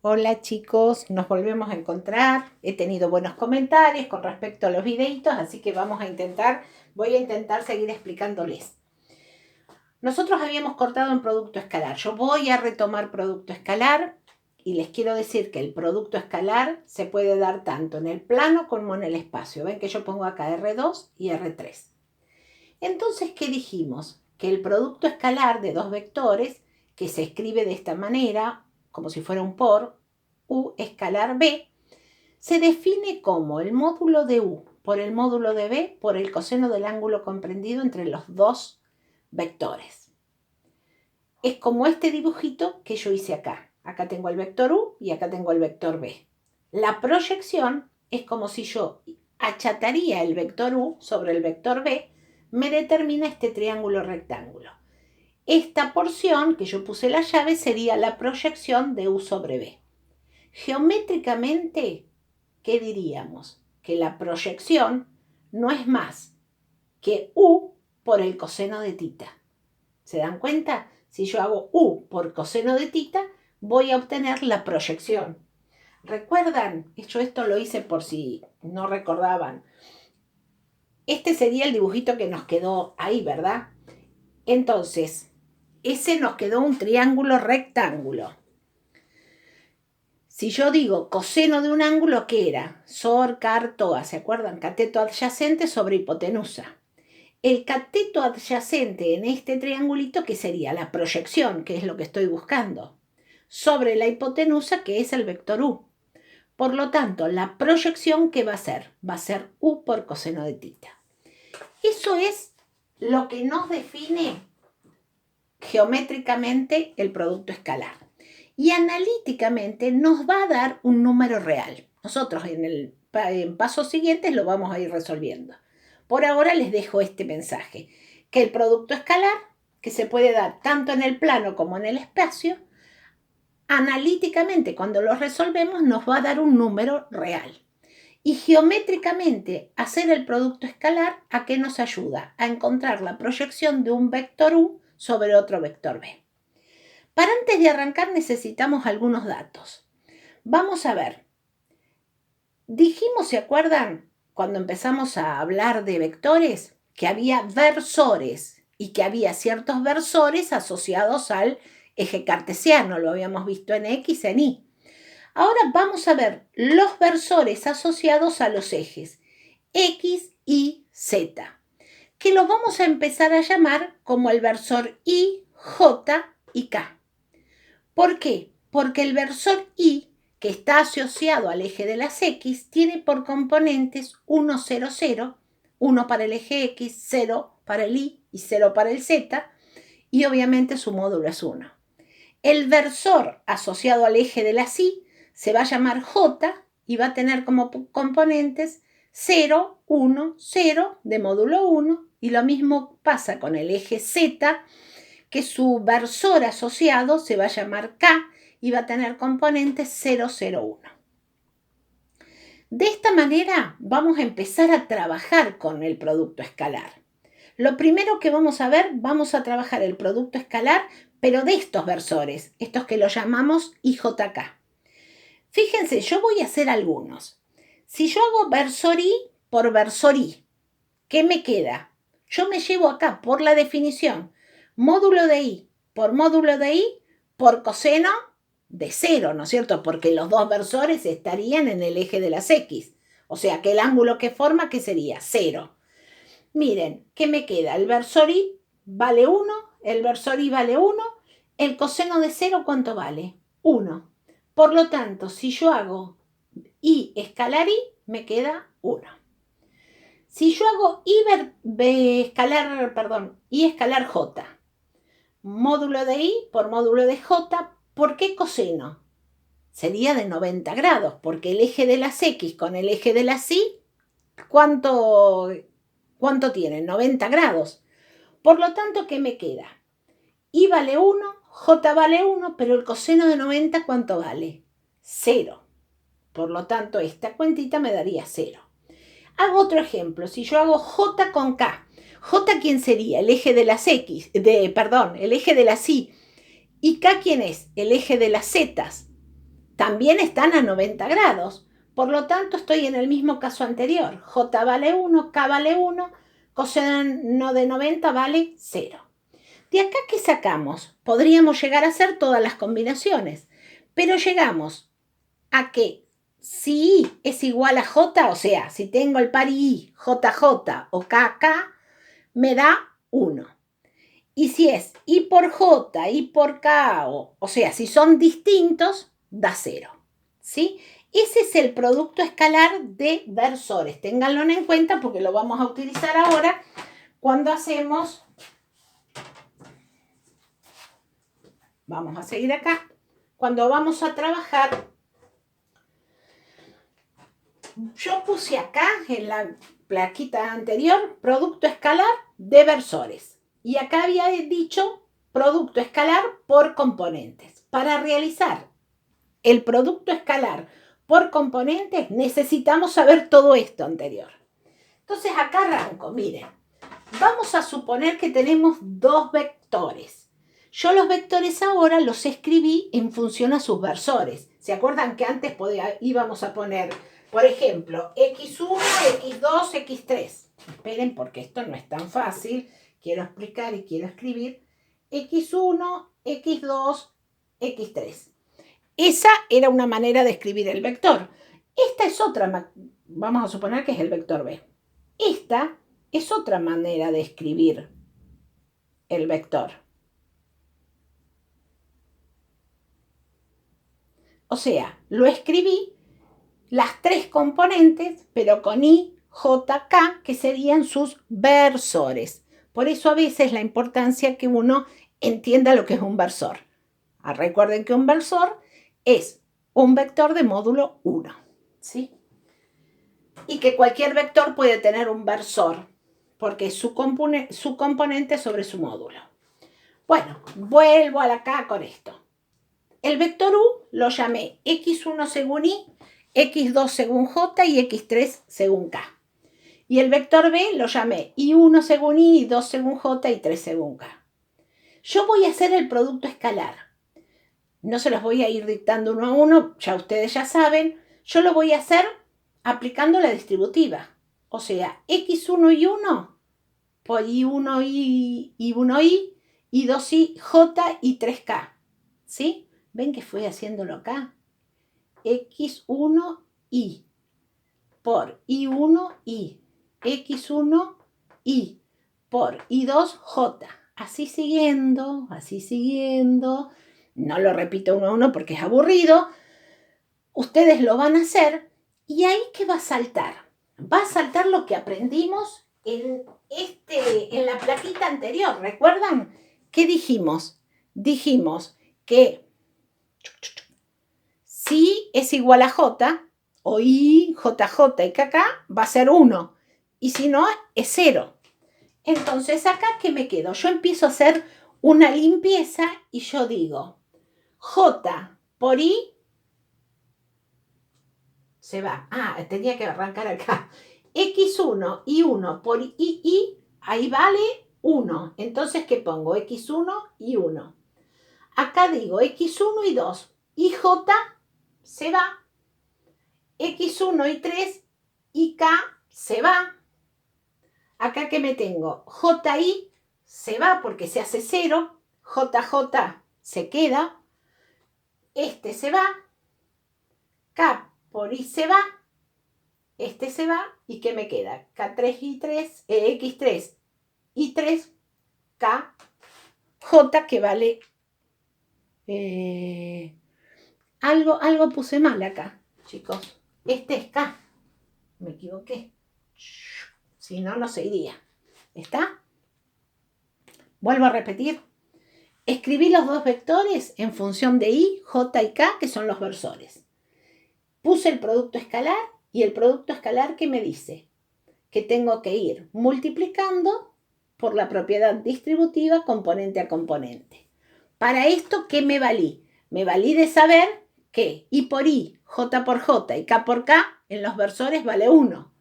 Hola chicos, nos volvemos a encontrar. He tenido buenos comentarios con respecto a los videitos, así que voy a intentar seguir explicándoles. Nosotros habíamos cortado en producto escalar. Yo voy a retomar producto escalar y les quiero decir que el producto escalar se puede dar tanto en el plano como en el espacio. Ven que yo pongo acá R2 y R3. Entonces, ¿qué dijimos? Que el producto escalar de dos vectores, que se escribe de esta manera, como si fuera un U escalar B, se define como el módulo de U por el módulo de B por el coseno del ángulo comprendido entre los dos vectores. Es como este dibujito que yo hice acá. Acá tengo el vector U y acá tengo el vector B. La proyección es como si yo achataría el vector U sobre el vector B, me determina este triángulo rectángulo. Esta porción que yo puse la llave sería la proyección de U sobre B. Geométricamente, ¿qué diríamos? Que la proyección no es más que U por el coseno de tita. ¿Se dan cuenta? Si yo hago U por coseno de tita, voy a obtener la proyección. ¿Recuerdan? Yo esto lo hice por si no recordaban. Este sería el dibujito que nos quedó ahí, ¿verdad? Entonces, ese nos quedó un triángulo rectángulo. Si yo digo coseno de un ángulo, ¿qué era? Sor, car, toa, ¿se acuerdan? Cateto adyacente sobre hipotenusa. El cateto adyacente en este triangulito, ¿qué sería? La proyección, que es lo que estoy buscando, sobre la hipotenusa, que es el vector U. Por lo tanto, la proyección, ¿qué va a ser? Va a ser U por coseno de tita. Eso es lo que nos define geométricamente el producto escalar. Y analíticamente nos va a dar un número real. Nosotros en pasos siguientes lo vamos a ir resolviendo. Por ahora les dejo este mensaje, que el producto escalar, que se puede dar tanto en el plano como en el espacio, analíticamente cuando lo resolvemos nos va a dar un número real. Y geométricamente hacer el producto escalar, ¿a qué nos ayuda? A encontrar la proyección de un vector U sobre otro vector B. Para antes de arrancar necesitamos algunos datos. Vamos a ver. Dijimos, ¿se acuerdan? Cuando empezamos a hablar de vectores, que había versores y que había ciertos versores asociados al eje cartesiano. Lo habíamos visto en X, en Y. Ahora vamos a ver los versores asociados a los ejes X, Y, Z, que los vamos a empezar a llamar como el versor Y, J y K. ¿Por qué? Porque el versor Y, que está asociado al eje de las X, tiene por componentes 1, 0, 0, 1 para el eje X, 0 para el Y y 0 para el Z, y obviamente su módulo es 1. El versor asociado al eje de las Y se va a llamar J y va a tener como componentes 0, 1, 0 de módulo 1, y lo mismo pasa con el eje Z, que su versor asociado se va a llamar K y va a tener componentes 0, 0, 1. De esta manera vamos a empezar a trabajar con el producto escalar. Lo primero que vamos a ver, vamos a trabajar el producto escalar, pero de estos versores, estos que los llamamos IJK. Fíjense, yo voy a hacer algunos. Si yo hago versor I por versor I, ¿qué me queda? Yo me llevo acá por la definición módulo de I por módulo de I por coseno de 0, ¿no es cierto? Porque los dos versores estarían en el eje de las X. O sea, que el ángulo que forma, ¿qué sería? 0. Miren, ¿qué me queda? El versor I vale 1, el versor I vale 1, el coseno de 0, ¿cuánto vale? 1. Por lo tanto, si yo hago I escalar I, me queda 1. Si yo hago I escalar J, módulo de I por módulo de J, ¿por qué coseno? Sería de 90 grados, porque el eje de las X con el eje de las Y, ¿cuánto tienen? 90 grados. Por lo tanto, ¿qué me queda? I vale 1, J vale 1, pero el coseno de 90, ¿cuánto vale? 0. Por lo tanto, esta cuentita me daría 0. Hago otro ejemplo. Si yo hago J con K, J, ¿quién sería? El eje de las X, el eje de las Y. ¿Y K quién es? El eje de las Z. también están a 90 grados. Por lo tanto, estoy en el mismo caso anterior. J vale 1, K vale 1, coseno de 90 vale 0. De acá, ¿qué sacamos? Podríamos llegar a hacer todas las combinaciones, pero llegamos a que si I es igual a J, o sea, si tengo el par I, JJ o KK, me da 1. Y si es I por J, I por K, o sea, si son distintos, da 0. ¿Sí? Ese es el producto escalar de versores. Ténganlo en cuenta porque lo vamos a utilizar ahora cuando hacemos... Vamos a seguir acá. Cuando vamos a trabajar, yo puse acá en la plaquita anterior producto escalar de versores. Y acá había dicho producto escalar por componentes. Para realizar el producto escalar por componentes necesitamos saber todo esto anterior. Entonces acá arranco, miren. Vamos a suponer que tenemos dos vectores. Yo los vectores ahora los escribí en función a sus versores. ¿Se acuerdan que antes íbamos a poner, por ejemplo, x1, x2, x3? Esperen porque esto no es tan fácil. Quiero explicar y quiero escribir x1, x2, x3. Esa era una manera de escribir el vector. Esta es otra, vamos a suponer que es el vector b. Esta es otra manera de escribir el vector. O sea, lo escribí las tres componentes, pero con I, J, K, que serían sus versores. Por eso a veces la importancia que uno entienda lo que es un versor. Recuerden que un versor es un vector de módulo 1, ¿sí? Y que cualquier vector puede tener un versor, porque es su componente sobre su módulo. Bueno, vuelvo a acá con esto. El vector U lo llamé x1 según I, x2 según J y x3 según K. Y el vector B lo llamé I1 según I, I2 según J y 3 según K. Yo voy a hacer el producto escalar. No se los voy a ir dictando uno a uno, ya ustedes ya saben. Yo lo voy a hacer aplicando la distributiva. O sea, x1 y 1 por I1 y 1i, I2i, J y 3K. ¿Sí? ¿Ven que fui haciéndolo acá? x1i por I1i, x1i por I2j. Así siguiendo, así siguiendo. No lo repito uno a uno porque es aburrido. Ustedes lo van a hacer y ahí ¿qué va a saltar? Va a saltar lo que aprendimos en la plaquita anterior. ¿Recuerdan? ¿Qué dijimos? Dijimos que si es igual a J, o I, JJ y KK, va a ser 1. Y si no, es 0. Entonces, acá, ¿qué me quedo? Yo empiezo a hacer una limpieza y yo digo, J por I se va. Tenía que arrancar acá. X1 y 1 por I, ahí vale 1. Entonces, ¿qué pongo? X1 y 1. Acá digo X1 y 2. Y J se va. X1 y 3 y K se va. Acá que me tengo, JI se va porque se hace 0, JJ se queda, este se va, K por I se va, este se va, ¿y qué me queda? K3 y 3, X3 y 3, K, J que vale... algo puse mal acá, chicos. Este es K. Me equivoqué. Si no, no se iría. ¿Está? Vuelvo a repetir. Escribí los dos vectores en función de I, J y K, que son los versores. Puse el producto escalar y el producto escalar que me dice que tengo que ir multiplicando por la propiedad distributiva componente a componente. Para esto, ¿qué me valí? Me valí de saber que I por I, J por J y K por K en los versores vale 1.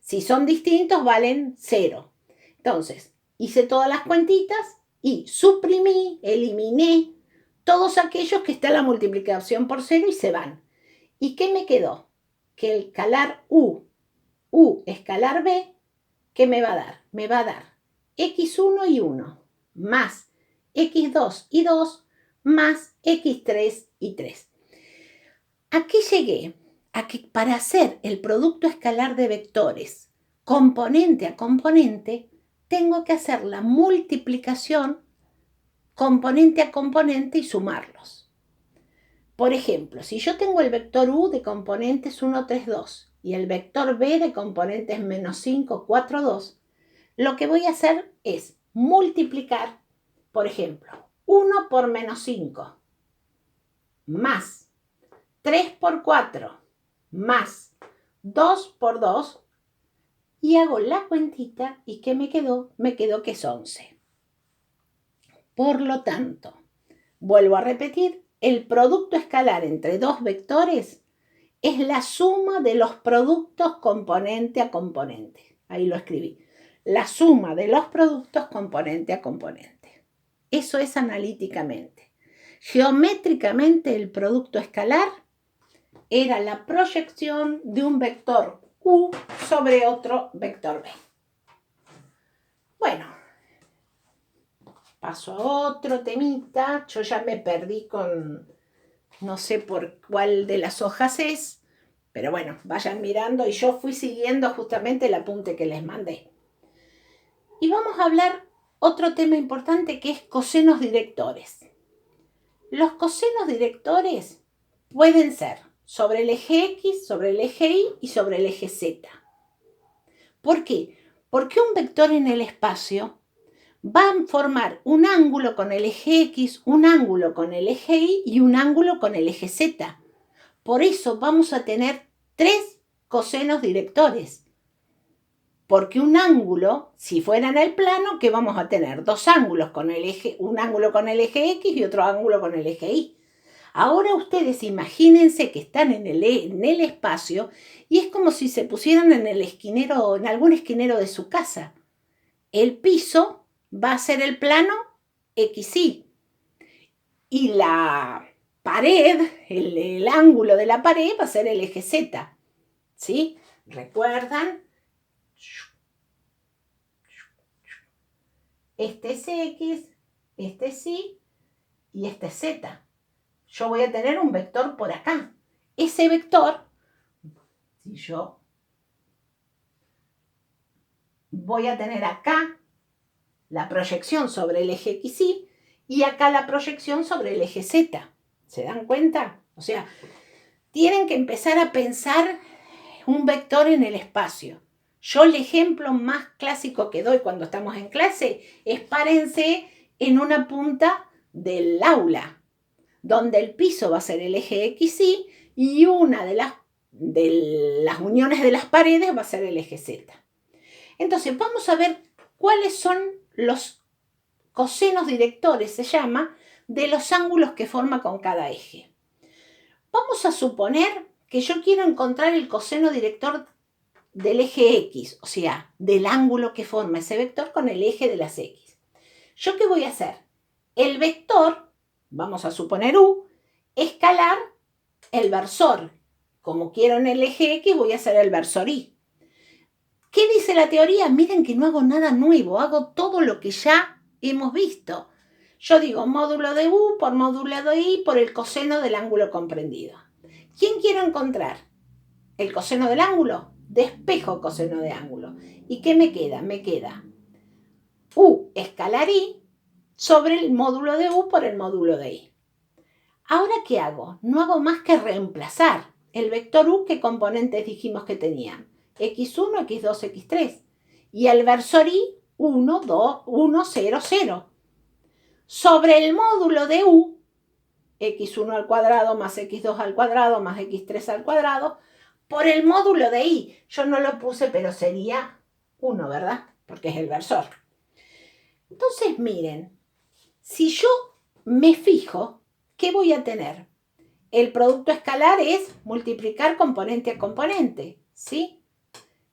Si son distintos, valen 0. Entonces, hice todas las cuentitas y suprimí, eliminé todos aquellos que está la multiplicación por 0 y se van. ¿Y qué me quedó? Que el escalar U escalar B, ¿qué me va a dar? Me va a dar x1 y 1 más x2 y 2 más x3 y 3. ¿A qué llegué? A que para hacer el producto escalar de vectores componente a componente, tengo que hacer la multiplicación componente a componente y sumarlos. Por ejemplo, si yo tengo el vector U de componentes 1, 3, 2 y el vector B de componentes menos 5, 4, 2, lo que voy a hacer es multiplicar, por ejemplo, 1 por menos 5 más 3 por 4 más 2 por 2 y hago la cuentita y ¿qué me quedó? Me quedó que es 11. Por lo tanto, vuelvo a repetir, el producto escalar entre dos vectores es la suma de los productos componente a componente. Ahí lo escribí. La suma de los productos componente a componente. Eso es analíticamente. Geométricamente, el producto escalar era la proyección de un vector U sobre otro vector B. Bueno, paso a otro temita. Yo ya me perdí con, no sé por cuál de las hojas es, pero bueno, vayan mirando y yo fui siguiendo justamente el apunte que les mandé. Y vamos a hablar otro tema importante que es cosenos directores. Los cosenos directores pueden ser sobre el eje X, sobre el eje Y y sobre el eje Z. ¿Por qué? Porque un vector en el espacio va a formar un ángulo con el eje X, un ángulo con el eje Y y un ángulo con el eje Z. Por eso vamos a tener 3 cosenos directores. Porque un ángulo, si fuera en el plano, ¿qué vamos a tener? 2 ángulos con el eje, un ángulo con el eje X y otro ángulo con el eje Y. Ahora ustedes imagínense que están en el espacio y es como si se pusieran en el esquinero, en algún esquinero de su casa. El piso va a ser el plano XY y la pared, el ángulo de la pared va a ser el eje Z. ¿Sí? ¿Recuerdan? Este es X, este es Y y este es Z. Yo voy a tener un vector por acá. Ese vector, si yo voy a tener acá la proyección sobre el eje XY y acá la proyección sobre el eje Z. ¿Se dan cuenta? O sea, tienen que empezar a pensar un vector en el espacio. Yo el ejemplo más clásico que doy cuando estamos en clase es párense en una punta del aula, donde el piso va a ser el eje XY y una de las uniones de las paredes va a ser el eje Z. Entonces vamos a ver cuáles son los cosenos directores, se llama, de los ángulos que forma con cada eje. Vamos a suponer que yo quiero encontrar el coseno director del eje X, o sea, del ángulo que forma ese vector con el eje de las X. ¿Yo qué voy a hacer? El vector, vamos a suponer U, escalar el versor. Como quiero en el eje X, voy a hacer el versor Y. ¿Qué dice la teoría? Miren que no hago nada nuevo, hago todo lo que ya hemos visto. Yo digo módulo de U por módulo de Y por el coseno del ángulo comprendido. ¿Quién quiero encontrar? ¿El coseno del ángulo? Despejo coseno de ángulo. ¿Y qué me queda? Me queda U escalar Y sobre el módulo de U por el módulo de Y. ¿Ahora qué hago? No hago más que reemplazar el vector U. ¿Qué componentes dijimos que tenían? X1, X2, X3. Y el versor Y, 1, 2, 1, 0, 0. Sobre el módulo de U, X1 al cuadrado más X2 al cuadrado más X3 al cuadrado, por el módulo de Y. Yo no lo puse, pero sería 1, ¿verdad? Porque es el versor. Entonces, miren, si yo me fijo, ¿qué voy a tener? El producto escalar es multiplicar componente a componente, ¿sí?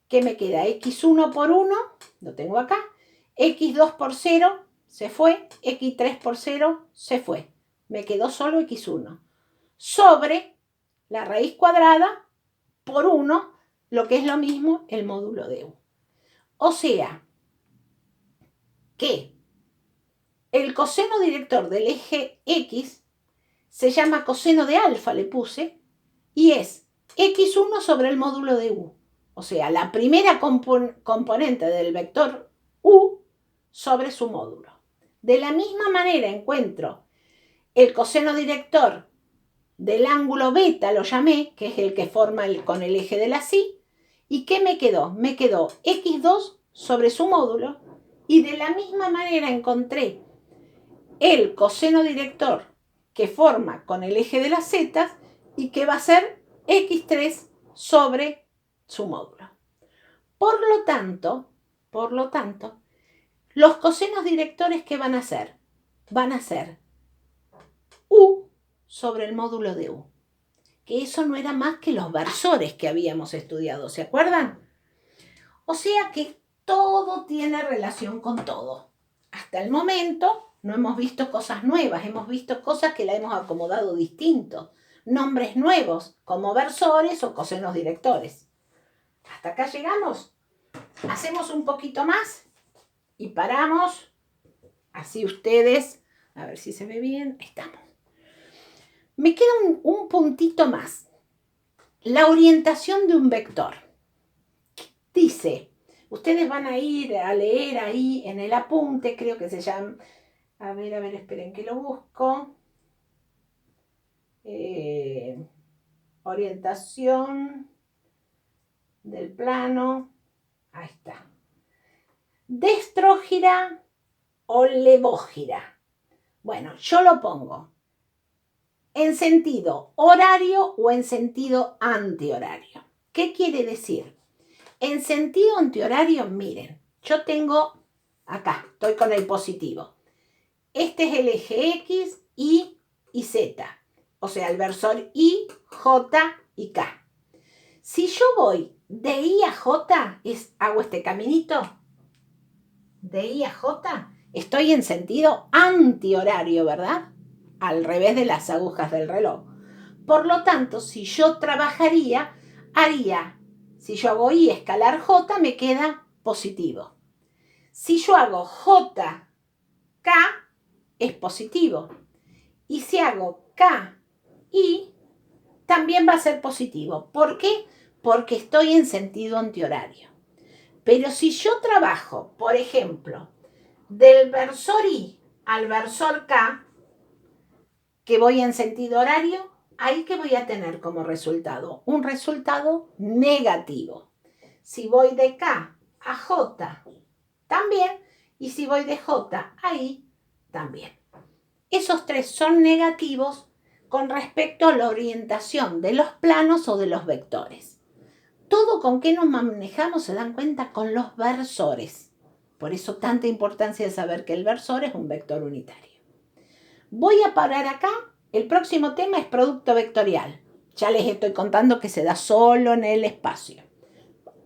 ¿Qué me queda? X1 por 1, lo tengo acá. X2 por 0, se fue. X3 por 0, se fue. me quedó solo x1 sobre la raíz cuadrada por 1, lo que es lo mismo el módulo de u. O sea, que el coseno director del eje X se llama coseno de alfa, le puse, y es x1 sobre el módulo de u. O sea, la primera componente del vector u sobre su módulo. De la misma manera encuentro el coseno director del ángulo beta, lo llamé, que es el que forma con el eje de la psi. ¿Y qué me quedó? Me quedó x2 sobre su módulo, y de la misma manera encontré el coseno director que forma con el eje de las zetas y que va a ser x3 sobre su módulo. Por lo tanto, los cosenos directores, ¿qué van a ser? Van a ser u sobre el módulo de u. Que eso no era más que los versores que habíamos estudiado, ¿se acuerdan? O sea que todo tiene relación con todo. Hasta el momento no hemos visto cosas nuevas, hemos visto cosas que la hemos acomodado distinto. Nombres nuevos, como versores o cosenos directores. ¿Hasta acá llegamos? Hacemos un poquito más y paramos. Así ustedes, a ver si se ve bien, estamos. Me queda un puntito más. La orientación de un vector. Dice, ustedes van a ir a leer ahí en el apunte, creo que se llama, a ver, esperen que lo busco. Orientación del plano, ahí está. Destrógira o levógira. Bueno, yo lo pongo en sentido horario o en sentido antihorario. ¿Qué quiere decir? En sentido antihorario, miren, yo tengo acá, estoy con el positivo. Este es el eje X, Y y Z. O sea, el versor I, J y K. Si yo voy de I a J, hago este caminito, de I a J, estoy en sentido antihorario, ¿verdad? Al revés de las agujas del reloj. Por lo tanto, si yo trabajaría, si yo hago I escalar J, me queda positivo. Si yo hago J, K, es positivo. Y si hago K, I, también va a ser positivo. ¿Por qué? Porque estoy en sentido antihorario. Pero si yo trabajo, por ejemplo, del versor I al versor K, que voy en sentido horario, ahí que voy a tener como resultado un resultado negativo. Si voy de K a J, también, y si voy de J a I, también. Esos tres son negativos con respecto a la orientación de los planos o de los vectores. Todo con qué nos manejamos, se dan cuenta, con los versores. Por eso tanta importancia de saber que el versor es un vector unitario. Voy a parar acá. El próximo tema es producto vectorial. Ya les estoy contando que se da solo en el espacio.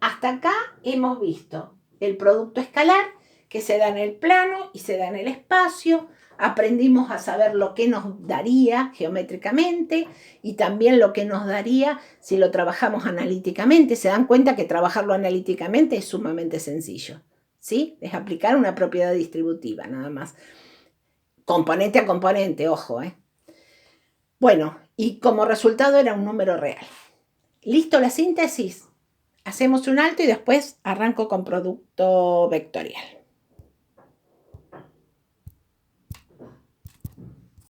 Hasta acá hemos visto el producto escalar, que se da en el plano y se da en el espacio. Aprendimos a saber lo que nos daría geométricamente y también lo que nos daría si lo trabajamos analíticamente. Se dan cuenta que trabajarlo analíticamente es sumamente sencillo, ¿sí? Es aplicar una propiedad distributiva, nada más. Componente a componente, ojo, ¿eh? Bueno, y como resultado era un número real. ¿Listo la síntesis? Hacemos un alto y después arranco con producto vectorial.